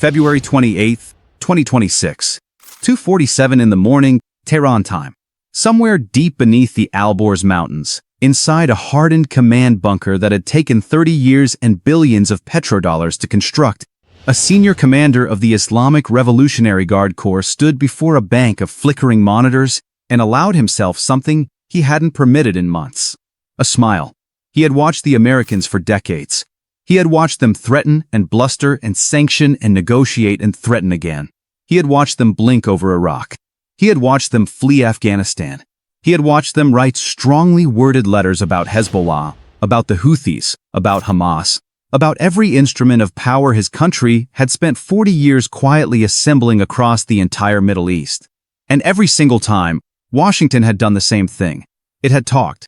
February 28th, 2026. 2:47 in the morning, Tehran time. Somewhere deep beneath the Alborz Mountains, inside a hardened command bunker that had taken 30 years and billions of petrodollars to construct, a senior commander of the Islamic Revolutionary Guard Corps stood before a bank of flickering monitors and allowed himself something he hadn't permitted in months. A smile. He had watched the Americans for decades. He had watched them threaten and bluster and sanction and negotiate and threaten again. He had watched them blink over Iraq. He had watched them flee Afghanistan. He had watched them write strongly worded letters about Hezbollah, about the Houthis, about Hamas, about every instrument of power his country had spent 40 years quietly assembling across the entire Middle East. And every single time, Washington had done the same thing. It had talked.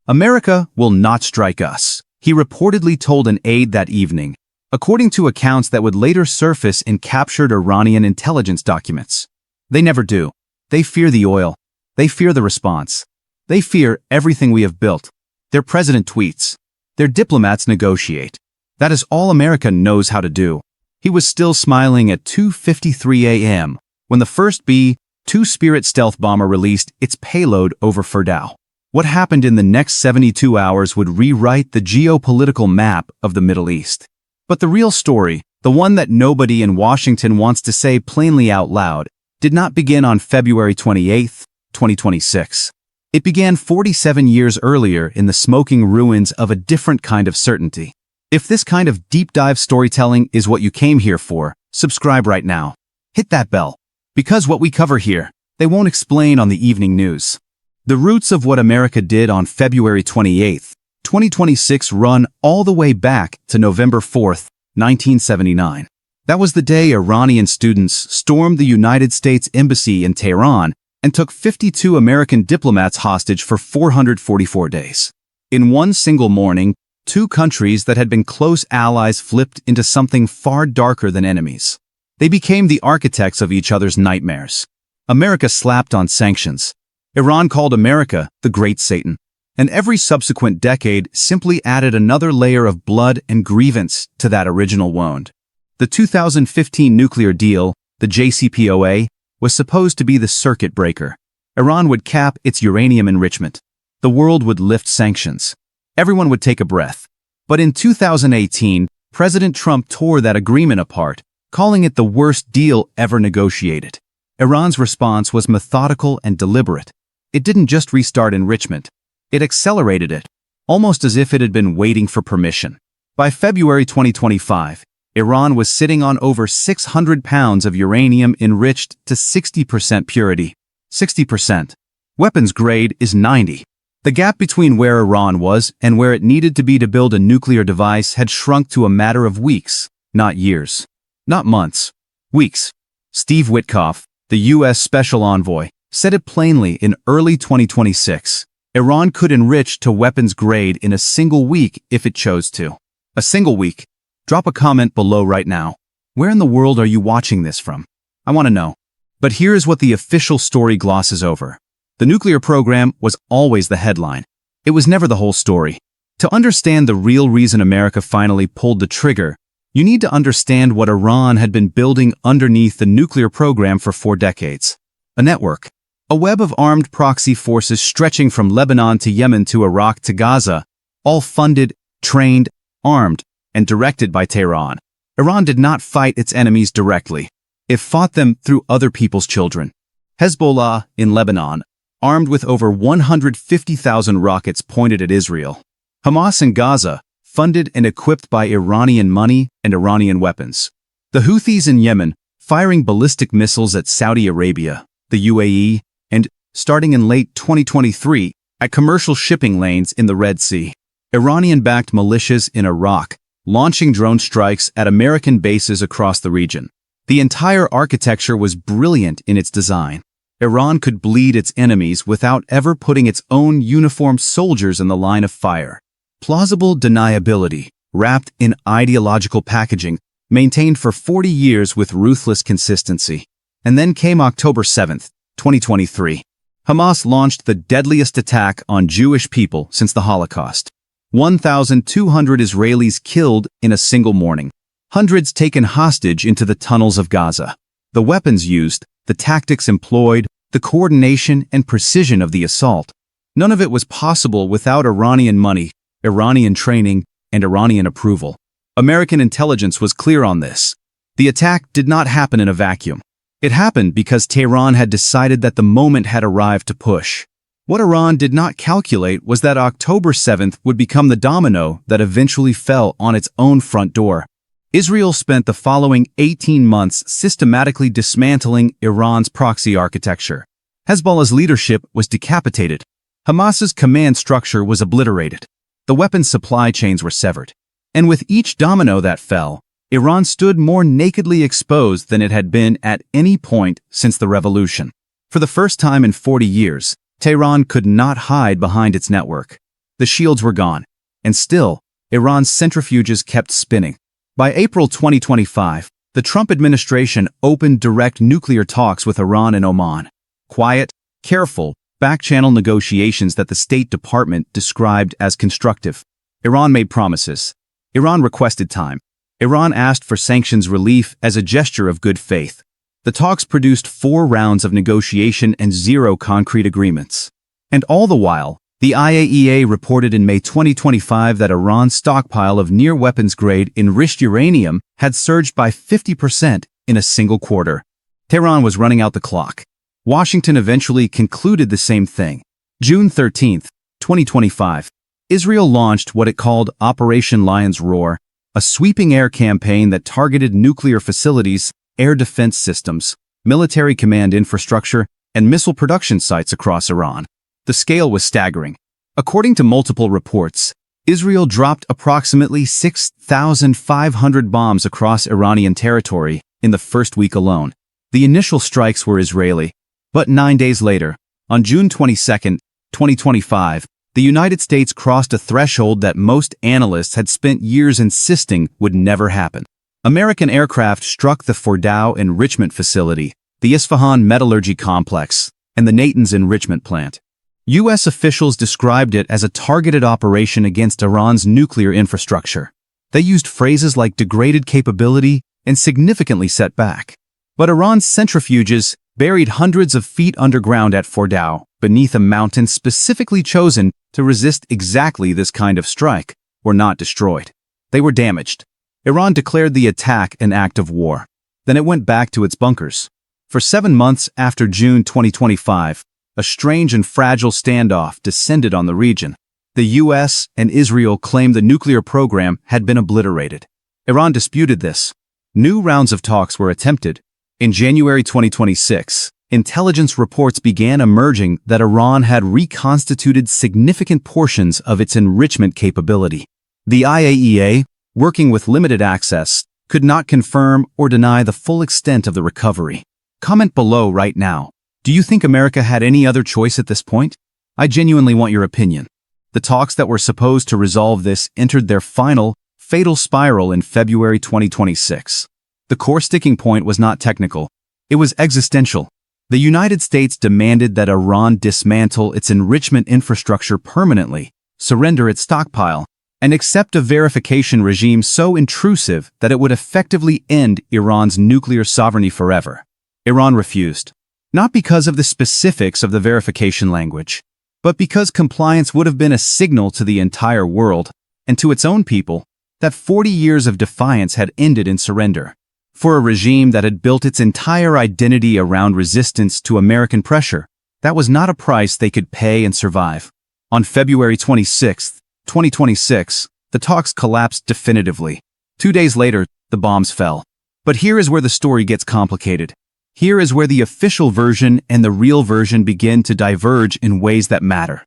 America will not strike us, he reportedly told an aide that evening, according to accounts that would later surface in captured Iranian intelligence documents. They never do. They fear the oil. They fear the response. They fear everything we have built. Their president tweets. Their diplomats negotiate. That is all America knows how to do. He was still smiling at 2:53 a.m. when the first B-2 Spirit stealth bomber released its payload over Fordow. What happened in the next 72 hours would rewrite the geopolitical map of the Middle East. But the real story, the one that nobody in Washington wants to say plainly out loud, did not begin on February 28, 2026. It began 47 years earlier in the smoking ruins of a different kind of certainty. If this kind of deep dive storytelling is what you came here for, subscribe right now. Hit that bell. Because what we cover here, they won't explain on the evening news. The roots of what America did on February 28, 2026 run all the way back to November 4, 1979. That was the day Iranian students stormed the United States Embassy in Tehran and took 52 American diplomats hostage for 444 days. In one single morning, two countries that had been close allies flipped into something far darker than enemies. They became the architects of each other's nightmares. America slapped on sanctions. Iran called America the Great Satan. And every subsequent decade simply added another layer of blood and grievance to that original wound. The 2015 nuclear deal, the JCPOA, was supposed to be the circuit breaker. Iran would cap its uranium enrichment. The world would lift sanctions. Everyone would take a breath. But in 2018, President Trump tore that agreement apart, calling it the worst deal ever negotiated. Iran's response was methodical and deliberate. It didn't just restart enrichment. It accelerated it, almost as if it had been waiting for permission. By February 2025, Iran was sitting on over 600 pounds of uranium enriched to 60% purity. 60%. Weapons grade is 90. The gap between where Iran was and where it needed to be to build a nuclear device had shrunk to a matter of weeks, not years. Not months. Weeks. Steve Witkoff, the U.S. Special Envoy, said it plainly in early 2026. Iran could enrich to weapons grade in a single week if it chose to. A single week. Drop a comment below right now. Where in the world are you watching this from? I want to know. But here is what the official story glosses over. The nuclear program was always the headline. It was never the whole story. To understand the real reason America finally pulled the trigger, you need to understand what Iran had been building underneath the nuclear program for 4 decades. A network. A web of armed proxy forces stretching from Lebanon to Yemen to Iraq to Gaza, all funded, trained, armed, and directed by Tehran. Iran did not fight its enemies directly. It fought them through other people's children. Hezbollah in Lebanon, armed with over 150,000 rockets pointed at Israel. Hamas in Gaza, funded and equipped by Iranian money and Iranian weapons. The Houthis in Yemen, firing ballistic missiles at Saudi Arabia, the UAE, and, starting in late 2023, at commercial shipping lanes in the Red Sea. Iranian-backed militias in Iraq, launching drone strikes at American bases across the region. The entire architecture was brilliant in its design. Iran could bleed its enemies without ever putting its own uniformed soldiers in the line of fire. Plausible deniability, wrapped in ideological packaging, maintained for 40 years with ruthless consistency. And then came October 7, 2023. Hamas launched the deadliest attack on Jewish people since the Holocaust. 1,200 Israelis killed in a single morning. hundreds taken hostage into the tunnels of Gaza. The weapons used, the tactics employed, the coordination and precision of the assault. None of it was possible without Iranian money, Iranian training, and Iranian approval. American intelligence was clear on this. The attack did not happen in a vacuum. It happened because Tehran had decided that the moment had arrived to push. What Iran did not calculate was that October 7th would become the domino that eventually fell on its own front door. Israel spent the following 18 months systematically dismantling Iran's proxy architecture. Hezbollah's leadership was decapitated. Hamas's command structure was obliterated. The weapons supply chains were severed. And with each domino that fell, Iran stood more nakedly exposed than it had been at any point since the revolution. For the first time in 40 years, Tehran could not hide behind its network. The shields were gone. And still, Iran's centrifuges kept spinning. By April 2025, the Trump administration opened direct nuclear talks with Iran and Oman. Quiet, careful, back-channel negotiations that the State Department described as constructive. Iran made promises. Iran requested time. Iran asked for sanctions relief as a gesture of good faith. The talks produced 4 rounds of negotiation and 0 concrete agreements. And all the while, the IAEA reported in May 2025 that Iran's stockpile of near-weapons-grade enriched uranium had surged by 50% in a single quarter. Tehran was running out the clock. Washington eventually concluded the same thing. June 13, 2025, Israel launched what it called Operation Lion's Roar, a sweeping air campaign that targeted nuclear facilities, air defense systems, military command infrastructure, and missile production sites across Iran. The scale was staggering. According to multiple reports, Israel dropped approximately 6,500 bombs across Iranian territory in the first week alone. The initial strikes were Israeli, but 9 days later, on June 22, 2025, the United States crossed a threshold that most analysts had spent years insisting would never happen. American aircraft struck the Fordow enrichment facility, the Isfahan metallurgy complex, and the Natanz enrichment plant. U.S. officials described it as a targeted operation against Iran's nuclear infrastructure. They used phrases like degraded capability and significantly set back. But Iran's centrifuges, buried hundreds of feet underground at Fordow, beneath a mountain specifically chosen to resist exactly this kind of strike, were not destroyed. They were damaged. Iran declared the attack an act of war. Then it went back to its bunkers. For 7 months after June 2025, a strange and fragile standoff descended on the region. The U.S. and Israel claimed the nuclear program had been obliterated. Iran disputed this. New rounds of talks were attempted. In January 2026, intelligence reports began emerging that Iran had reconstituted significant portions of its enrichment capability. The IAEA, working with limited access, could not confirm or deny the full extent of the recovery. Comment below right now. Do you think America had any other choice at this point? I genuinely want your opinion. The talks that were supposed to resolve this entered their final, fatal spiral in February 2026. The core sticking point was not technical. It was existential. The United States demanded that Iran dismantle its enrichment infrastructure permanently, surrender its stockpile, and accept a verification regime so intrusive that it would effectively end Iran's nuclear sovereignty forever. Iran refused. Not because of the specifics of the verification language, but because compliance would have been a signal to the entire world, and to its own people, that 40 years of defiance had ended in surrender. For a regime that had built its entire identity around resistance to American pressure, that was not a price they could pay and survive. On February 26, 2026, the talks collapsed definitively. 2 days later, the bombs fell. But here is where the story gets complicated. Here is where the official version and the real version begin to diverge in ways that matter.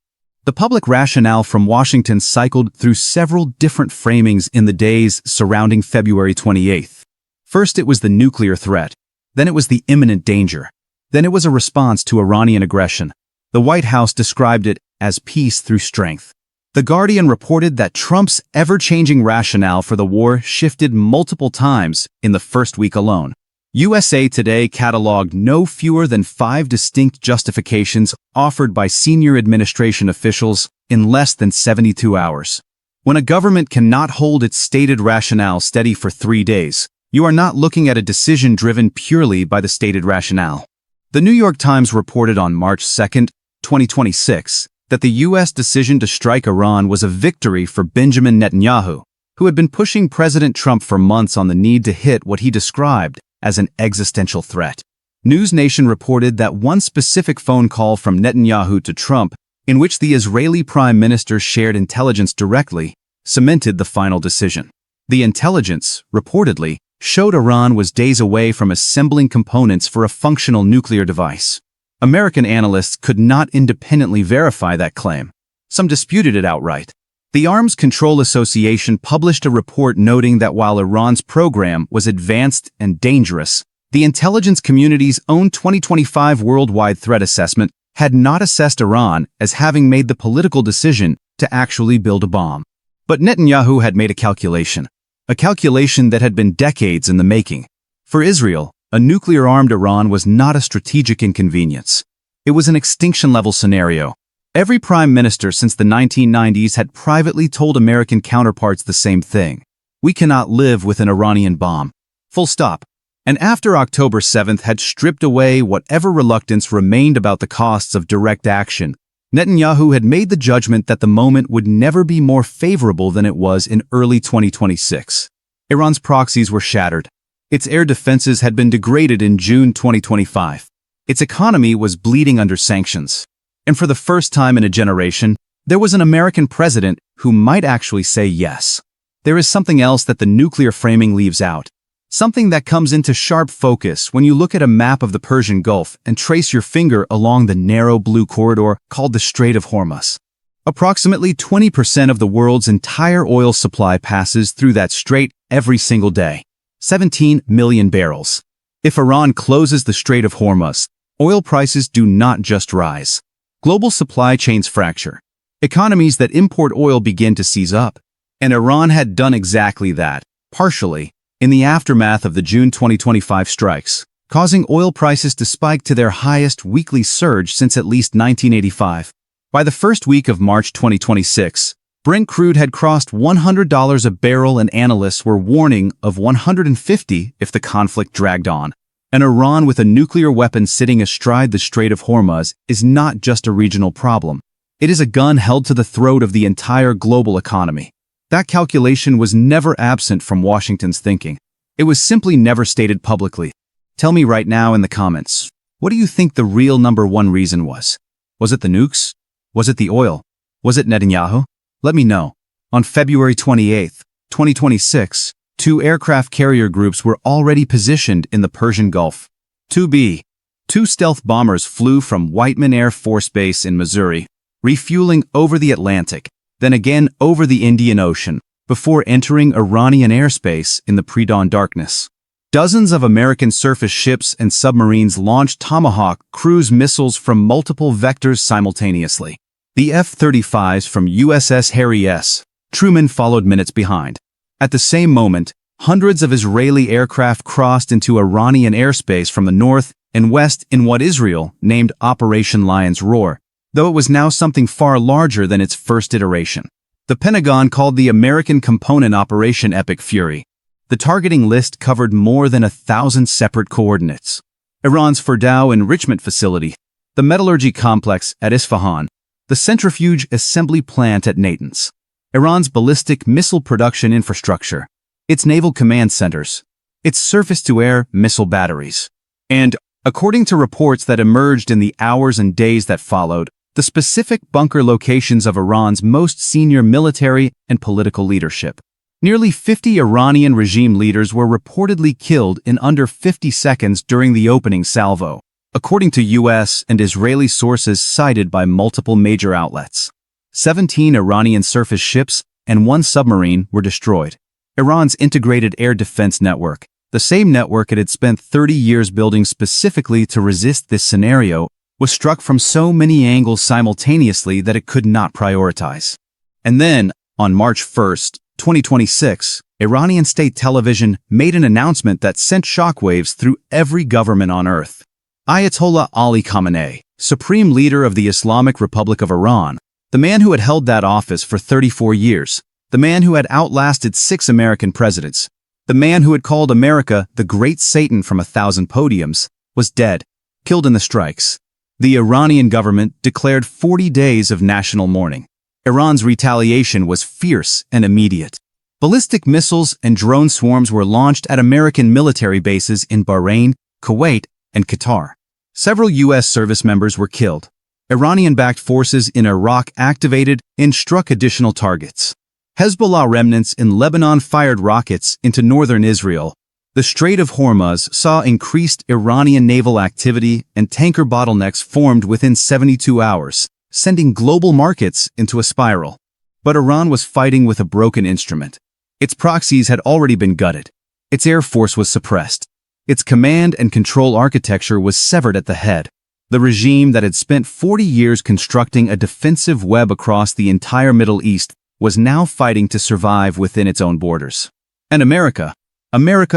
The public rationale from Washington cycled through several different framings in the days surrounding February 28th. First, it was the nuclear threat. Then it was the imminent danger. Then it was a response to Iranian aggression. The White House described it as peace through strength. The Guardian reported that Trump's ever-changing rationale for the war shifted multiple times in the first week alone. USA Today cataloged no fewer than 5 distinct justifications offered by senior administration officials in less than 72 hours. When a government cannot hold its stated rationale steady for 3 days, you are not looking at a decision driven purely by the stated rationale. The New York Times reported on March 2, 2026, that the U.S. decision to strike Iran was a victory for Benjamin Netanyahu, who had been pushing President Trump for months on the need to hit what he described as an existential threat. News Nation reported that one specific phone call from Netanyahu to Trump, in which the Israeli Prime Minister shared intelligence directly, cemented the final decision. The intelligence, reportedly, showed Iran was days away from assembling components for a functional nuclear device. American analysts could not independently verify that claim. Some disputed it outright. The Arms Control Association published a report noting that while Iran's program was advanced and dangerous, the intelligence community's own 2025 worldwide threat assessment had not assessed Iran as having made the political decision to actually build a bomb. But Netanyahu had made a calculation that had been decades in the making. For Israel, a nuclear-armed Iran was not a strategic inconvenience. It was an extinction-level scenario. Every prime minister since the 1990s had privately told American counterparts the same thing. We cannot live with an Iranian bomb. Full stop. And after October 7th had stripped away whatever reluctance remained about the costs of direct action, Netanyahu had made the judgment that the moment would never be more favorable than it was in early 2026. Iran's proxies were shattered. Its air defenses had been degraded in June 2025. Its economy was bleeding under sanctions. And for the first time in a generation, there was an American president who might actually say yes. There is something else that the nuclear framing leaves out. Something that comes into sharp focus when you look at a map of the Persian Gulf and trace your finger along the narrow blue corridor called the Strait of Hormuz. Approximately 20% of the world's entire oil supply passes through that strait every single day. 17 million barrels. If Iran closes the Strait of Hormuz, oil prices do not just rise. Global supply chains fracture. Economies that import oil begin to seize up. And Iran had done exactly that, partially, in the aftermath of the June 2025 strikes, causing oil prices to spike to their highest weekly surge since at least 1985. By the first week of March 2026, Brent crude had crossed $100 a barrel and analysts were warning of $150 if the conflict dragged on. And Iran with a nuclear weapon sitting astride the Strait of Hormuz is not just a regional problem. It is a gun held to the throat of the entire global economy. That calculation was never absent from Washington's thinking. It was simply never stated publicly. Tell me right now in the comments, what do you think the real number one reason was? Was it the nukes? Was it the oil? Was it Netanyahu? Let me know. On February 28, 2026, 2 aircraft carrier groups were already positioned in the Persian Gulf. 2B. 2 stealth bombers flew from Whiteman Air Force Base in Missouri, refueling over the Atlantic, then again over the Indian Ocean, before entering Iranian airspace in the pre-dawn darkness. Dozens of American surface ships and submarines launched Tomahawk cruise missiles from multiple vectors simultaneously. The F-35s from USS Harry S. Truman followed minutes behind. At the same moment, hundreds of Israeli aircraft crossed into Iranian airspace from the north and west in what Israel named Operation Lion's Roar, though it was now something far larger than its first iteration. The Pentagon called the American component Operation Epic Fury. The targeting list covered more than 1,000 separate coordinates. Iran's Fordow enrichment facility, the metallurgy complex at Isfahan, the centrifuge assembly plant at Natanz, Iran's ballistic missile production infrastructure, its naval command centers, its surface-to-air missile batteries. And, according to reports that emerged in the hours and days that followed, the specific bunker locations of Iran's most senior military and political leadership. Nearly 50 Iranian regime leaders were reportedly killed in under 50 seconds during the opening salvo, according to U.S. and Israeli sources cited by multiple major outlets. 17 Iranian surface ships and 1 submarine were destroyed. Iran's integrated air defense network, the same network it had spent 30 years building specifically to resist this scenario, was struck from so many angles simultaneously that it could not prioritize. And then, on March 1, 2026, Iranian state television made an announcement that sent shockwaves through every government on earth. Ayatollah Ali Khamenei, supreme leader of the Islamic Republic of Iran, the man who had held that office for 34 years, The man who had outlasted 6 American presidents, the man who had called America the Great Satan from 1,000 podiums, was dead, killed in the strikes. The Iranian government declared 40 days of national mourning. Iran's retaliation was fierce and immediate. Ballistic missiles and drone swarms were launched at American military bases in Bahrain, Kuwait, and Qatar. Several U.S. service members were killed. Iranian-backed forces in Iraq activated and struck additional targets. Hezbollah remnants in Lebanon fired rockets into northern Israel. The Strait of Hormuz saw increased Iranian naval activity, and tanker bottlenecks formed within 72 hours, sending global markets into a spiral. But Iran was fighting with a broken instrument. Its proxies had already been gutted. Its air force was suppressed. Its command and control architecture was severed at the head. The regime that had spent 40 years constructing a defensive web across the entire Middle East was now fighting to survive within its own borders. And America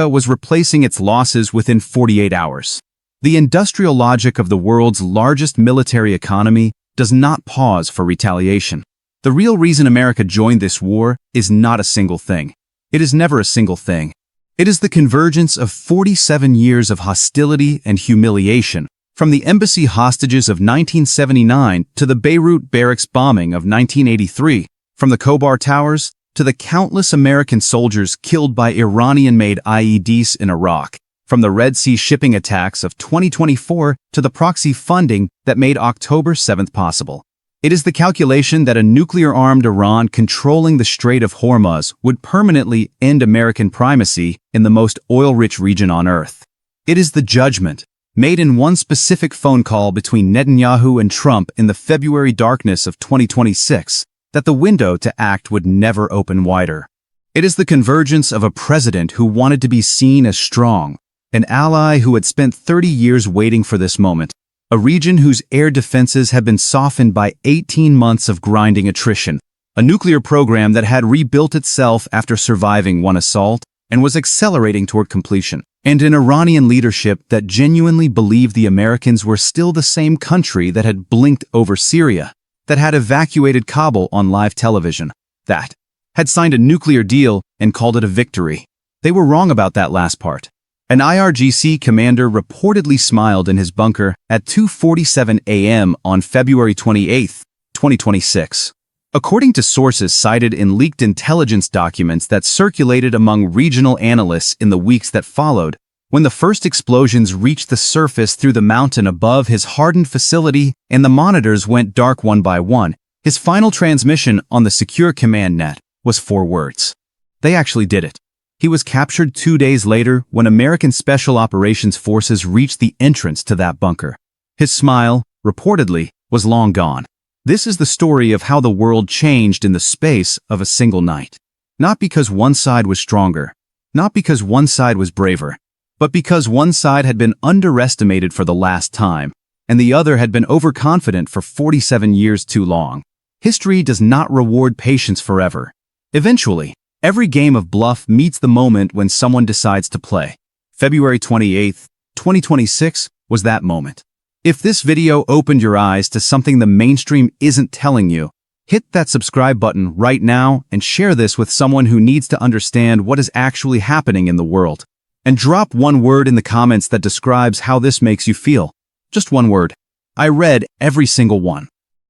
was replacing its losses within 48 hours. The industrial logic of the world's largest military economy does not pause for retaliation. The real reason America joined this war is not a single thing. It is never a single thing. It is the convergence of 47 years of hostility and humiliation, from the embassy hostages of 1979 to the Beirut barracks bombing of 1983, from the Khobar Towers to the countless American soldiers killed by Iranian-made IEDs in Iraq, from the Red Sea shipping attacks of 2024 to the proxy funding that made October 7th possible. It is the calculation that a nuclear-armed Iran controlling the Strait of Hormuz would permanently end American primacy in the most oil-rich region on Earth. It is the judgment, made in one specific phone call between Netanyahu and Trump in the February darkness of 2026, that the window to act would never open wider. It is the convergence of a president who wanted to be seen as strong, an ally who had spent 30 years waiting for this moment, a region whose air defenses had been softened by 18 months of grinding attrition, a nuclear program that had rebuilt itself after surviving one assault and was accelerating toward completion, and an Iranian leadership that genuinely believed the Americans were still the same country that had blinked over Syria, that had evacuated Kabul on live television, that had signed a nuclear deal and called it a victory. They were wrong about that last part. An IRGC commander reportedly smiled in his bunker at 2:47 a.m. on February 28, 2026. According to sources cited in leaked intelligence documents that circulated among regional analysts in the weeks that followed, when the first explosions reached the surface through the mountain above his hardened facility and the monitors went dark one by one, his final transmission on the secure command net was 4 words. They actually did it. He was captured 2 days later when American Special Operations Forces reached the entrance to that bunker. His smile, reportedly, was long gone. This is the story of how the world changed in the space of a single night. Not because one side was stronger, not because one side was braver, but because one side had been underestimated for the last time, and the other had been overconfident for 47 years too long. History does not reward patience forever. Eventually, every game of bluff meets the moment when someone decides to play. February 28, 2026 was that moment. If this video opened your eyes to something the mainstream isn't telling you, hit that subscribe button right now and share this with someone who needs to understand what is actually happening in the world. And drop one word in the comments that describes how this makes you feel. Just one word. I read every single one.